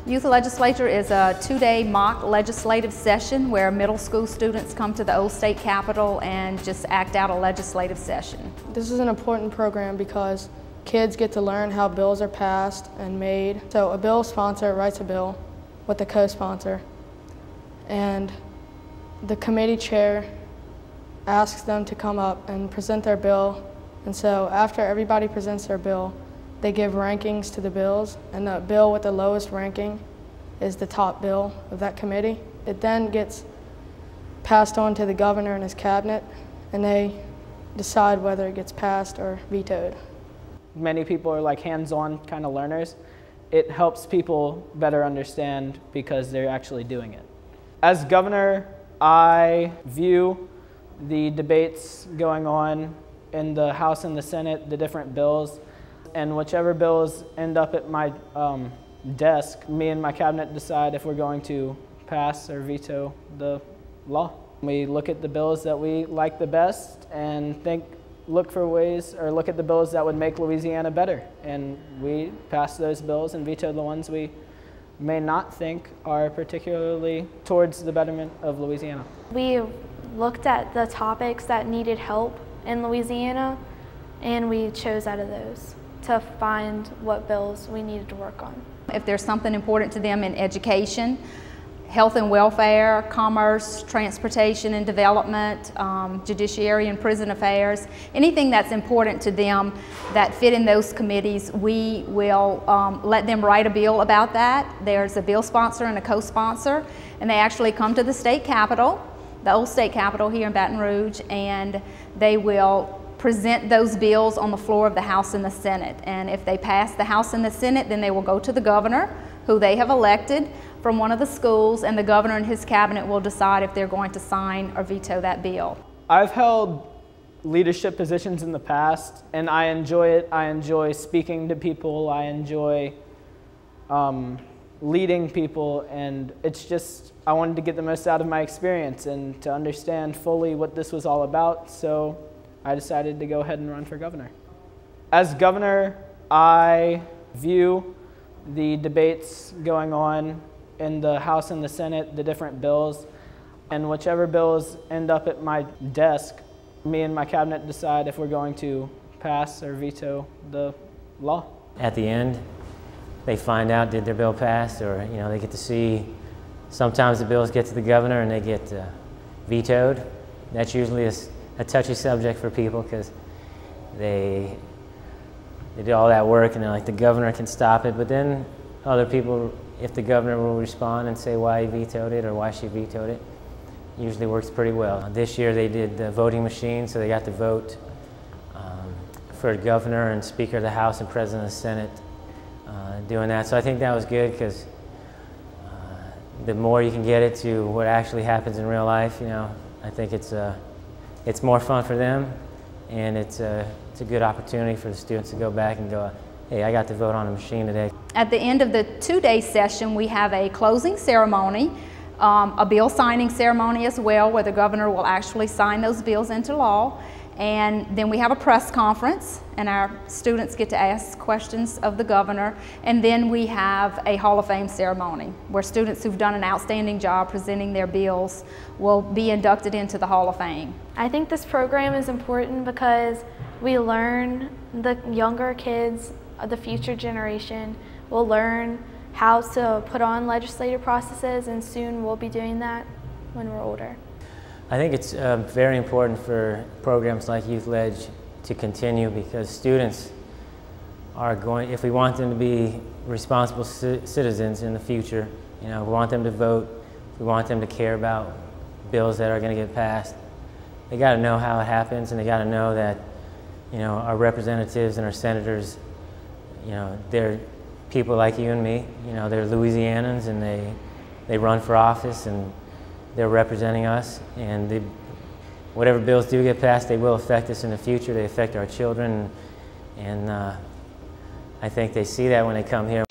Youth Legislature is a two-day mock legislative session where middle school students come to the old state capitol and just act out a legislative session. This is an important program because kids get to learn how bills are passed and made. So a bill sponsor writes a bill with a co-sponsor, and the committee chair asks them to come up and present their bill. And so after everybody presents their bill, they give rankings to the bills, and the bill with the lowest ranking is the top bill of that committee. It then gets passed on to the governor and his cabinet, and they decide whether it gets passed or vetoed. Many people are like hands-on kind of learners. It helps people better understand because they're actually doing it. As governor, I view the debates going on in the House and the Senate, the different bills, and whichever bills end up at my desk, me and my cabinet decide if we're going to pass or veto the law. We look at the bills that we like the best and look for ways, or look at the bills that would make Louisiana better. And we pass those bills and veto the ones we may not think are particularly towards the betterment of Louisiana. We looked at the topics that needed help in Louisiana, and we chose out of those to find what bills we needed to work on. If there's something important to them in education, health and welfare, commerce, transportation and development, judiciary and prison affairs, anything that's important to them that fit in those committees, we will let them write a bill about that. There's a bill sponsor and a co-sponsor, and they actually come to the state capitol, the old state capitol here in Baton Rouge, and they will present those bills on the floor of the House and the Senate. And if they pass the House and the Senate, then they will go to the governor, who they have elected from one of the schools, and the governor and his cabinet will decide if they're going to sign or veto that bill. I've held leadership positions in the past, and I enjoy it. I enjoy speaking to people. I enjoy leading people, and it's just, I wanted to get the most out of my experience and to understand fully what this was all about, so I decided to go ahead and run for governor. As governor, I view the debates going on in the House and the Senate, the different bills, and whichever bills end up at my desk, me and my cabinet decide if we're going to pass or veto the law. At the end, they find out did their bill pass, or they get to see, sometimes the bills get to the governor and they get vetoed. That's usually a touchy subject for people because they do all that work and they're like, the governor can stop it, but then other people, if the governor will respond and say why he vetoed it or why she vetoed it, usually works pretty well. This year they did the voting machine, so they got to vote for governor and Speaker of the House and President of the Senate doing that. So I think that was good because the more you can get it to what actually happens in real life, I think it's more fun for them, and it's a good opportunity for the students to go back and go, hey, I got to vote on a machine today. At the end of the two-day session, we have a closing ceremony, a bill signing ceremony as well, where the governor will actually sign those bills into law. And then we have a press conference, and our students get to ask questions of the governor. And then we have a Hall of Fame ceremony, where students who've done an outstanding job presenting their bills will be inducted into the Hall of Fame. I think this program is important because we learn, the younger kids, the future generation, will learn how to put on legislative processes, and soon we'll be doing that when we're older. I think it's very important for programs like Youth Leg to continue because students are going, if we want them to be responsible citizens in the future, we want them to vote, we want them to care about bills that are going to get passed, they got to know how it happens, and they got to know that our representatives and our senators, they're people like you and me, they're Louisianans, and they run for office, and they're representing us, and whatever bills do get passed, they will affect us in the future. They affect our children, and I think they see that when they come here.